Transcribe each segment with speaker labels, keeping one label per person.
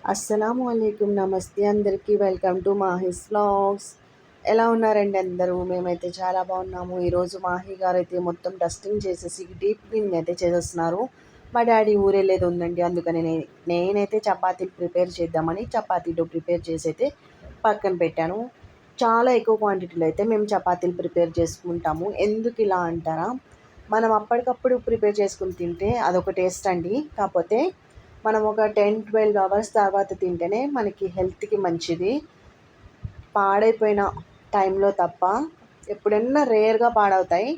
Speaker 1: అస్సలాము అలైకుం నమస్తే అందరికీ వెల్కమ్ టు మాహిస్ వ్లాగ్స్. ఎలా ఉన్నారండి అందరూ? మేమైతే చాలా బాగున్నాము. ఈరోజు మాహి గారు అయితే మొత్తం డస్టింగ్ చేసేసి డీప్ క్లీనింగ్ అయితే చేసేస్తున్నారు. మా డాడీ ఊరెళ్ళేది ఉందండి, అందుకని నేనైతే చపాతీలు ప్రిపేర్ చేద్దామని చపాతీలు ప్రిపేర్ చేసి అయితే పక్కన పెట్టాను. చాలా ఎక్కువ క్వాంటిటీలో అయితే మేము చపాతీలు ప్రిపేర్ చేసుకుంటాము. ఎందుకు ఇలా అంటారా? మనం అప్పటికప్పుడు ప్రిపేర్ చేసుకుని తింటే అదొక టేస్ట్ అండి. కాకపోతే మనం ఒక 10-12 అవర్స్ తర్వాత తింటేనే మనకి హెల్త్కి మంచిది. పాడైపోయిన టైంలో తప్ప ఎప్పుడన్నా రేర్గా పాడవుతాయి.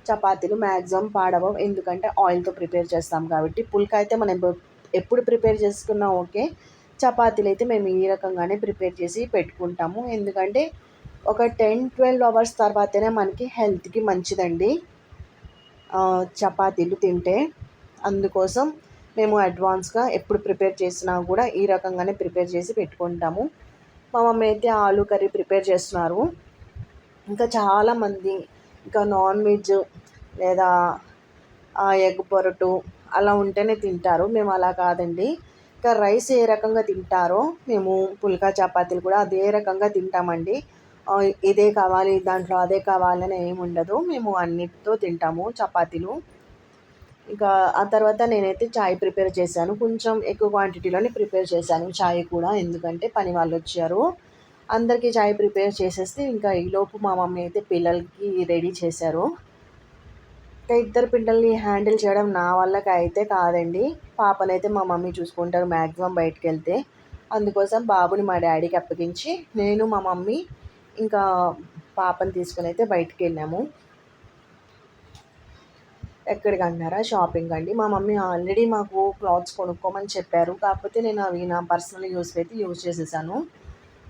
Speaker 1: చపాతీలు మ్యాక్సిమం పాడవవు, ఎందుకంటే ఆయిల్తో ప్రిపేర్ చేస్తాం కాబట్టి. పుల్కా అయితే మనం ఎప్పుడు ప్రిపేర్ చేసుకున్నా ఓకే. చపాతీలు అయితే మేము ఈ రకంగానే ప్రిపేర్ చేసి పెట్టుకుంటాము, ఎందుకంటే ఒక 10-12 అవర్స్ తర్వాతనే మనకి హెల్త్కి మంచిదండి చపాతీలు తింటే. అందుకోసం మేము అడ్వాన్స్గా ఎప్పుడు ప్రిపేర్ చేసినా కూడా ఈ రకంగానే ప్రిపేర్ చేసి పెట్టుకుంటాము. మా మమ్మీ అయితే ఆలూ కర్రీ ప్రిపేర్ చేస్తున్నారు. ఇంకా చాలామంది ఇంకా నాన్ వెజ్ లేదా ఎగ్ పొరటు అలా ఉంటేనే తింటారు. మేము అలా కాదండి. ఇంకా రైస్ ఏ రకంగా తింటారో మేము పుల్కా చపాతీలు కూడా అదే రకంగా తింటామండి. ఇదే కావాలి దాంట్లో అదే కావాలని ఏమి ఉండదు. మేము అన్నిటితో తింటాము చపాతీలు. ఇంకా ఆ తర్వాత నేనైతే చాయ్ ప్రిపేర్ చేశాను. కొంచెం ఎక్కువ క్వాంటిటీలోనే ప్రిపేర్ చేశాను చాయ్ కూడా, ఎందుకంటే పని వాళ్ళు వచ్చారు. అందరికీ చాయ్ ప్రిపేర్ చేసేస్తే ఇంకా ఈలోపు మా మమ్మీ అయితే పిల్లలకి రెడీ చేశారు. ఇంకా ఇద్దరు పిల్లల్ని హ్యాండిల్ చేయడం నా వల్లకి అయితే కాదండి. పాపనైతే మా మమ్మీ చూసుకుంటారు మ్యాక్సిమం బయటకు వెళ్తే. అందుకోసం బాబుని మా డాడీకి అప్పగించి నేను మా మమ్మీ ఇంకా పాపని తీసుకుని అయితే బయటికి వెళ్ళాము. ఎక్కడికి అంటారా? షాపింగ్ అండి. మా మమ్మీ ఆల్రెడీ మాకు క్లాత్స్ కొనుక్కోమని చెప్పారు, కాకపోతే నేను అవి నా పర్సనల్ యూస్కి అయితే యూజ్ చేసేసాను.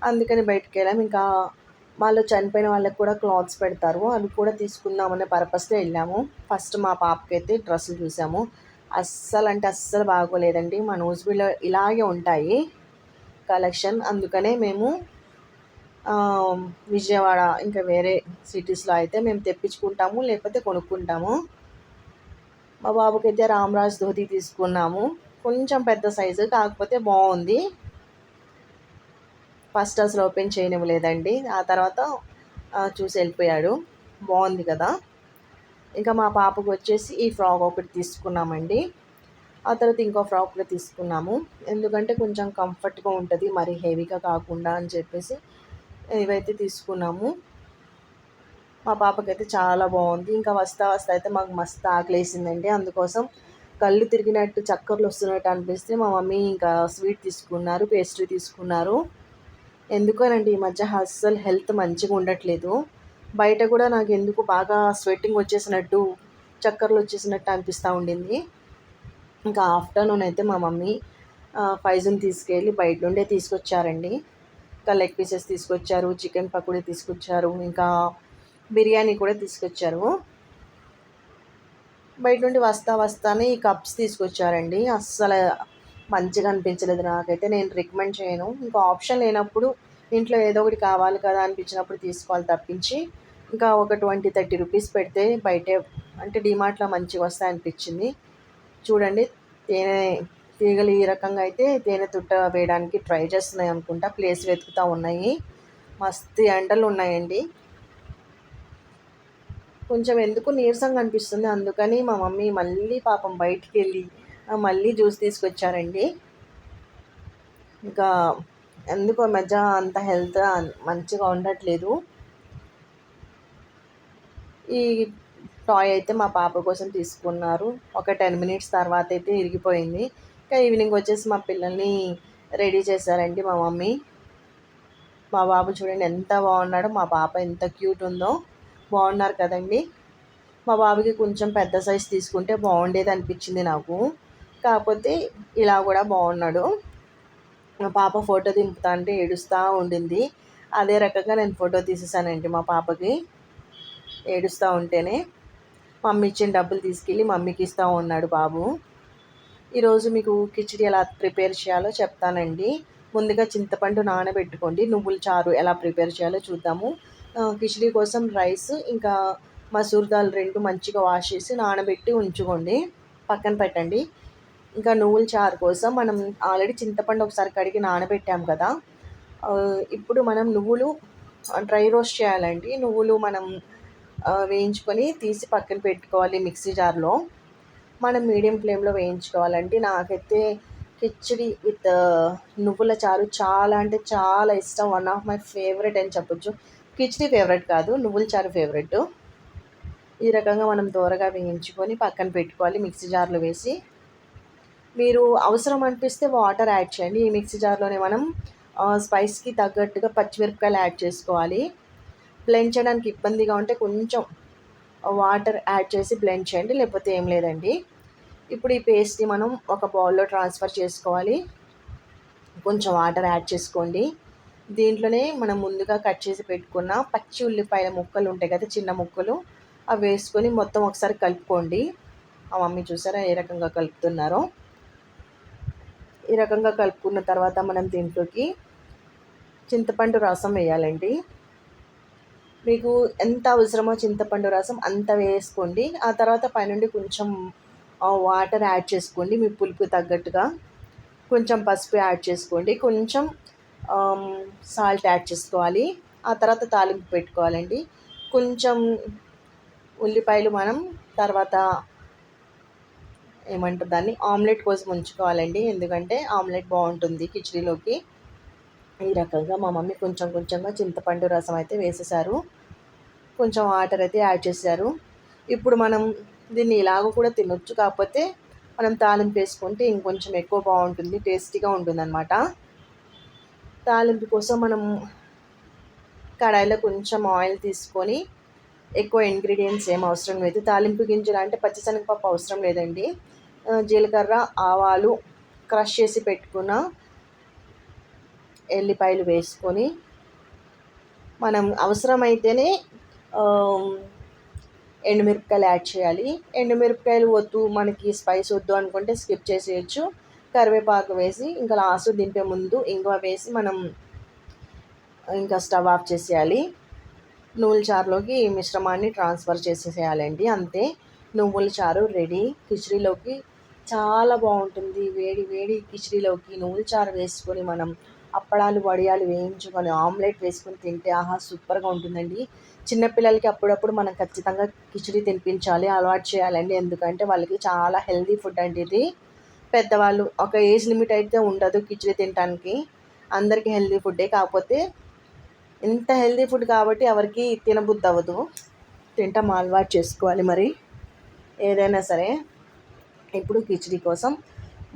Speaker 1: అందుకని బయటికి వెళ్ళాము. ఇంకా వాళ్ళు చనిపోయిన వాళ్ళకి కూడా క్లాత్స్ పెడతారు, అవి కూడా తీసుకుందామనే పర్పస్తో వెళ్ళాము. ఫస్ట్ మా పాపకి అయితే డ్రెస్సులు చూసాము. అస్సలు అంటే అస్సలు బాగోలేదండి. మా నోస్బీలో ఇలాగే ఉంటాయి కలెక్షన్. అందుకనే మేము విజయవాడ ఇంకా వేరే సిటీస్లో అయితే మేము తెప్పించుకుంటాము, లేకపోతే కొనుక్కుంటాము. మా బాబుకి అయితే రామరాజ్ ధోతి తీసుకున్నాము. కొంచెం పెద్ద సైజు, కాకపోతే బాగుంది. ఫస్ట్ అసలు ఓపెన్ చేయనివ్వలేదండి, ఆ తర్వాత చూసి వెళ్ళిపోయాడు. బాగుంది కదా. ఇంకా మా పాపకు వచ్చేసి ఈ ఫ్రాక్ ఒకటి తీసుకున్నామండి. ఆ తర్వాత ఇంకో ఫ్రాక్ కూడా తీసుకున్నాము, ఎందుకంటే కొంచెం కంఫర్ట్గా ఉంటుంది, మరి హెవీగా కాకుండా అని చెప్పేసి ఇవైతే తీసుకున్నాము. మా పాపకైతే చాలా బాగుంది. ఇంకా వస్తా వస్తా అయితే మాకు మస్తు ఆకలేసిందండి. అందుకోసం కళ్ళు తిరిగినట్టు చక్కర్లు వస్తున్నట్టు అనిపిస్తే మా మమ్మీ ఇంకా స్వీట్ తీసుకున్నారు, పేస్ట్రీ తీసుకున్నారు. ఎందుకోనండి ఈ మధ్య అస్సలు హెల్త్ మంచిగా ఉండట్లేదు. బయట కూడా నాకు ఎందుకు బాగా స్వెట్టింగ్ వచ్చేసినట్టు, చక్కర్లు వచ్చేసినట్టు అనిపిస్తూ ఉండింది. ఇంకా ఆఫ్టర్నూన్ అయితే మా మమ్మీ ఫైజుని తీసుకెళ్ళి బయట నుండే తీసుకొచ్చారండి. ఇంకా లెగ్ పీసెస్ తీసుకొచ్చారు, చికెన్ పకోడీ తీసుకొచ్చారు, ఇంకా బిర్యానీ కూడా తీసుకొచ్చారు. బయట నుండి వస్తానే ఈ కప్స్ తీసుకొచ్చారండి. అస్సలు మంచిగా అనిపించలేదు నాకైతే. నేను రికమెండ్ చేయను. ఇంకా ఆప్షన్ లేనప్పుడు ఇంట్లో ఏదో ఒకటి కావాలి కదా అనిపించినప్పుడు తీసుకోవాలి తప్పించి, ఇంకా ఒక 20-30 రూపీస్ పెడితే బయటే అంటే డిమార్ట్లో మంచిగా వస్తాయి అనిపించింది. చూడండి, తేనె తీగలు ఈ రకంగా అయితే తేనె తుట్ట వేయడానికి ట్రై చేస్తున్నాయి అనుకుంటా, ప్లేస్ వెతుకుతూ ఉన్నాయి. మస్తు ఎండలు ఉన్నాయండి. కొంచెం ఎందుకు నీరసంగా అనిపిస్తుంది, అందుకని మా మమ్మీ మళ్ళీ పాపం బయటికి వెళ్ళి మళ్ళీ జ్యూస్ తీసుకొచ్చారండి. ఇంకా ఎందుకో మధ్య అంత హెల్త్ మంచిగా ఉండట్లేదు. ఈ టాయ్ అయితే మా పాప కోసం తీసుకున్నారు. ఒక 10 మినిట్స్ తర్వాత అయితే ఇరిగిపోయింది. ఇంకా ఈవినింగ్ వచ్చేసి మా పిల్లల్ని రెడీ చేశారండి మా మమ్మీ. మా బాబు చూడండి ఎంత బాగున్నాడో, మా పాప ఎంత క్యూట్ ఉందో. బాగున్నారు కదండి. మా బాబుకి కొంచెం పెద్ద సైజ్ తీసుకుంటే బాగుండేది అనిపించింది నాకు, కాకపోతే ఇలా కూడా బాగున్నాడు. మా పాప ఫోటో దింపుతా అంటే ఏడుస్తూ ఉండింది. అదే రకంగా నేను ఫోటో తీసేసానండి మా పాపకి ఏడుస్తూ ఉంటేనే. మమ్మీ ఇచ్చిన డబ్బులు తీసుకెళ్ళి మమ్మీకి ఇస్తూ ఉన్నాడు బాబు. ఈరోజు మీకు కిచిడి ఎలా ప్రిపేర్ చేయాలో చెప్తానండి. ముందుగా చింతపండు నానబెట్టుకోండి. నువ్వుల చారు ఎలా ప్రిపేర్ చేయాలో చూద్దాము. కిచిడి కోసం రైస్ ఇంకా మసూర్ దాల్ 2 మంచిగా వాష్ చేసి నానబెట్టి ఉంచుకోండి, పక్కన పెట్టండి. ఇంకా నువ్వుల చారు కోసం మనం ఆల్రెడీ చింతపండు ఒకసారి కడిగి నానబెట్టాం కదా. ఇప్పుడు మనం నువ్వులు డ్రై రోస్ట్ చేయాలండి. నువ్వులు మనం వేయించుకొని తీసి పక్కన పెట్టుకోవాలి మిక్సీ జార్లో. మనం మీడియం ఫ్లేమ్లో వేయించుకోవాలండి. నాకైతే కిచిడి విత్ నువ్వుల చారు చాలా అంటే చాలా ఇష్టం. వన్ ఆఫ్ మై ఫేవరెట్ అని చెప్పొచ్చు. కిచిడి ఫేవరెట్ కాదు, నువ్వుల చారు ఫేవరెట్. ఈ రకంగా మనం దోరగా వేయించుకొని పక్కన పెట్టుకోవాలి మిక్సీ జార్లో వేసి. మీరు అవసరం అనిపిస్తే వాటర్ యాడ్ చేయండి. ఈ మిక్సీ జార్లోనే మనం స్పైస్కి తగ్గట్టుగా పచ్చిమిరపకాయలు యాడ్ చేసుకోవాలి. బ్లెండ్ చేయడానికి ఇబ్బందిగా ఉంటే కొంచెం వాటర్ యాడ్ చేసి బ్లెండ్ చేయండి, లేకపోతే ఏం లేదండి. ఇప్పుడు ఈ పేస్ట్ని మనం ఒక బౌల్లో ట్రాన్స్ఫర్ చేసుకోవాలి. కొంచెం వాటర్ యాడ్ చేసుకోండి. దీంట్లోనే మనం ముందుగా కట్ చేసి పెట్టుకున్న పచ్చి ఉల్లిపాయల ముక్కలు ఉంటాయి కదా, చిన్న ముక్కలు, అవి వేసుకొని మొత్తం ఒకసారి కలుపుకోండి. ఆ మమ్మీ చూసారా ఏ రకంగా కలుపుతున్నారో. ఈ రకంగా కలుపుకున్న తర్వాత మనం దీంట్లోకి చింతపండు రసం వేయాలండి. మీకు ఎంత అవసరమో చింతపండు రసం అంత వేసుకోండి. ఆ తర్వాత పైనుండి కొంచెం వాటర్ యాడ్ చేసుకోండి మీ పులుపు తగ్గట్టుగా. కొంచెం పసుపు యాడ్ చేసుకోండి, కొంచెం సాల్ట్ యాడ్ చేసుకోవాలి. ఆ తర్వాత తాలింపు పెట్టుకోవాలండి. కొంచెం ఉల్లిపాయలు మనం తర్వాత ఏమంటారు దాన్ని, ఆమ్లెట్ కోసం ఉంచుకోవాలండి. ఎందుకంటే ఆమ్లెట్ బాగుంటుంది కిచిడీలోకి. ఈ రకంగా మా మమ్మీ కొంచెం కొంచెంగా చింతపండు రసం అయితే వేసేసారు, కొంచెం వాటర్ అయితే యాడ్ చేశారు. ఇప్పుడు మనం దీన్ని ఇలాగ కూడా తినొచ్చు, కాకపోతే మనం తాలింపు వేసుకుంటే ఇంకొంచెం ఎక్కువ బాగుంటుంది, టేస్టీగా ఉంటుందన్నమాట. తాలింపు కోసం మనం కడాయిలో కొంచెం ఆయిల్ తీసుకొని, ఎక్కువ ఇంగ్రీడియంట్స్ ఏం అవసరం లేదు. తాలింపు గింజలు అంటే పచ్చిశనగపప్పు అవసరం లేదండి. జీలకర్ర, ఆవాలు, క్రష్ చేసి పెట్టుకున్న ఎల్లిపాయలు వేసుకొని, మనం అవసరమైతేనే ఎండుమిరపకాయలు యాడ్ చేయాలి. ఎండుమిరపకాయలు వద్దు, మనకి స్పైస్ వద్దు అనుకుంటే స్కిప్ చేసేయచ్చు. కరివేపాకు వేసి ఇంకా లాస్ట్ దింపే ముందు ఇంగువ వేసి మనం ఇంకా స్టవ్ ఆఫ్ చేసేయాలి. నువ్వుల చారులోకి ఈ మిశ్రమాన్ని ట్రాన్స్ఫర్ చేసేసేయాలండి. అంతే, నువ్వుల చారు రెడీ. కిచిడీలోకి చాలా బాగుంటుంది. వేడి వేడి కిచిడీలోకి నువ్వుల చారు వేసుకొని మనం అప్పడాలు వడియాలు వేయించుకొని ఆమ్లెట్ వేసుకొని తింటే ఆహా సూపర్గా ఉంటుందండి. చిన్నపిల్లలకి అప్పుడప్పుడు మనం ఖచ్చితంగా కిచిడి తినిపించాలి, అలవాటు చేయాలండి. ఎందుకంటే వాళ్ళకి చాలా హెల్దీ ఫుడ్ అండి ఇది. పెద్దవాళ్ళు ఒక ఏజ్ లిమిట్ అయితే ఉండదు కిచిడి తినడానికి, అందరికీ హెల్దీ ఫుడ్డే. కాకపోతే ఇంత హెల్దీ ఫుడ్ కాబట్టి ఎవరికి తినబుద్ధి అవ్వదు, తింటాం, అలవాటు చేసుకోవాలి మరి ఏదైనా సరే. ఇప్పుడు కిచిడి కోసం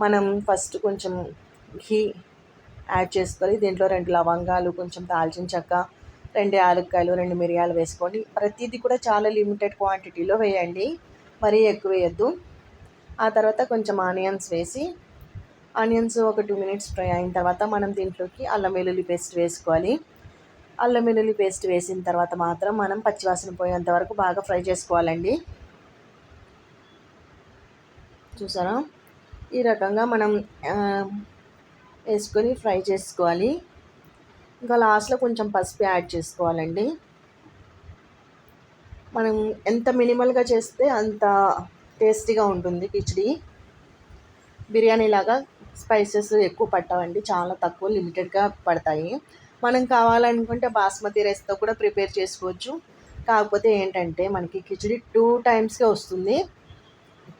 Speaker 1: మనం ఫస్ట్ కొంచెం ఘీ యాడ్ చేసుకోవాలి. దీంట్లో 2 లవంగాలు, కొంచెం దాల్చిన చెక్క, 2 యాలక్కాయలు, 2 మిరియాలు వేసుకోండి. ప్రతిదీ కూడా చాలా లిమిటెడ్ క్వాంటిటీలో వేయండి, మరీ ఎక్కువ వేయద్దు. ఆ తర్వాత కొంచెం ఆనియన్స్ వేసి, ఆనియన్స్ ఒక 2 మినిట్స్ ఫ్రై అయిన తర్వాత మనం దీంట్లోకి అల్లం వెల్లుల్లి పేస్ట్ వేసుకోవాలి. అల్లం వెల్లుల్లి పేస్ట్ వేసిన తర్వాత మాత్రం మనం పచ్చివాసన పోయేంత వరకు బాగా ఫ్రై చేసుకోవాలండి. చూసారా, ఈ రకంగా మనం వేసుకొని ఫ్రై చేసుకోవాలి. ఇంకా లాస్ట్లో కొంచెం పసుపు యాడ్ చేసుకోవాలండి. మనం ఎంత మినిమల్గా చేస్తే అంత టేస్టీగా ఉంటుంది కిచిడి. బిర్యానీ లాగా స్పైసెస్ ఎక్కువ పట్టవండి, చాలా తక్కువ లిమిటెడ్గా పడతాయి. మనం కావాలనుకుంటే బాస్మతి రైస్తో కూడా ప్రిపేర్ చేసుకోవచ్చు. కాకపోతే ఏంటంటే మనకి కిచిడి 2 టైమ్స్కే వస్తుంది,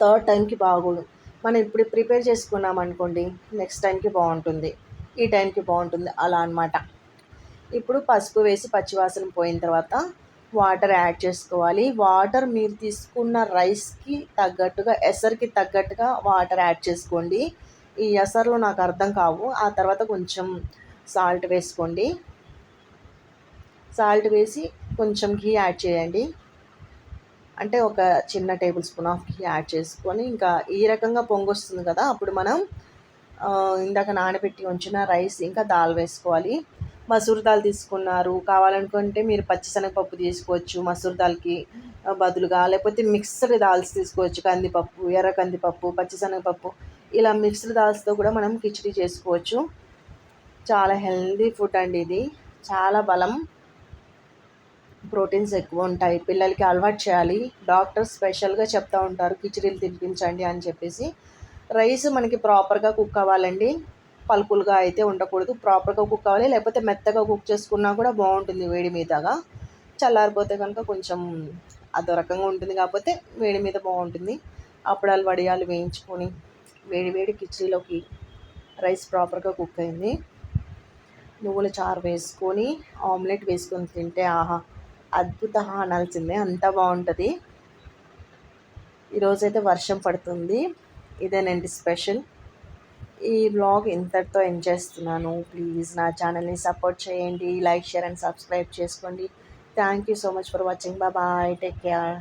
Speaker 1: థర్డ్ టైంకి బాగోదు. మనం ఇప్పుడు ప్రిపేర్ చేసుకున్నాం అనుకోండి, నెక్స్ట్ టైంకి బాగుంటుంది, ఈ టైంకి బాగుంటుంది, అలా అనమాట. ఇప్పుడు పసుపు వేసి పచ్చివాసన పోయిన తర్వాత వాటర్ యాడ్ చేసుకోవాలి. వాటర్ మీరు తీసుకున్న రైస్కి తగ్గట్టుగా, ఎసరికి తగ్గట్టుగా వాటర్ యాడ్ చేసుకోండి. ఈ ఎసర్లు నాకు అర్థం కావు. ఆ తర్వాత కొంచెం సాల్ట్ వేసుకోండి. సాల్ట్ వేసి కొంచెం ఘీ యాడ్ చేయండి. అంటే ఒక చిన్న table spoon of ghee add చేసుకొని, ఇంకా ఈ రకంగా పొంగొస్తుంది కదా, అప్పుడు మనం ఇందాక నానబెట్టి ఉంచిన రైస్ ఇంకా దాల్ వేసుకోవాలి. మసూర్ దాల్ తీసుకున్నారు, కావాలనుకుంటే మీరు పచ్చిశనగపప్పు తీసుకోవచ్చు మసూర్ దాల్కి బదులుగా, లేకపోతే మిక్స్డ్ దాల్స్ తీసుకోవచ్చు, కందిపప్పు, ఎర్ర కందిపప్పు, పచ్చిశనగపప్పు, ఇలా మిక్స్డ్ దాల్స్తో కూడా మనం కిచిడి చేసుకోవచ్చు. చాలా హెల్దీ ఫుడ్ అండి ఇది, చాలా బలం, ప్రోటీన్స్ ఎక్కువ ఉంటాయి. పిల్లలకి అలవాటు చేయాలి. డాక్టర్ స్పెషల్గా చెప్తూ ఉంటారు కిచిడీలు తినిపించండి అని చెప్పేసి. రైస్ మనకి ప్రాపర్గా కుక్ అవ్వాలండి, పలుకులుగా అయితే ఉండకూడదు. ప్రాపర్గా కుక్ అవ్వాలి, లేకపోతే మెత్తగా కుక్ చేసుకున్నా కూడా బాగుంటుంది వేడి మీదగా. చల్లారిపోతే కనుక కొంచెం అదో రకంగా ఉంటుంది, కాకపోతే వేడి మీద బాగుంటుంది. అప్పడాలు వడియాలు వేయించుకొని వేడి వేడి కిచడీలోకి రైస్ ప్రాపర్గా కుక్ అయింది, నువ్వుల చారు వేసుకొని ఆమ్లెట్ వేసుకొని తింటే ఆహా అద్భుత అనాల్సిందే, అంత బాగుంటుంది. ఈరోజైతే వర్షం పడుతుంది, ఇదేనండి స్పెషల్. ఈ వ్లాగ్ ఇంతటితో ఎండ్ చేస్తున్నాను. ప్లీజ్ నా ఛానల్ని సపోర్ట్ చేయండి, లైక్ షేర్ అండ్ సబ్స్క్రైబ్ చేసుకోండి. Thank you so much for watching. Bye, take care.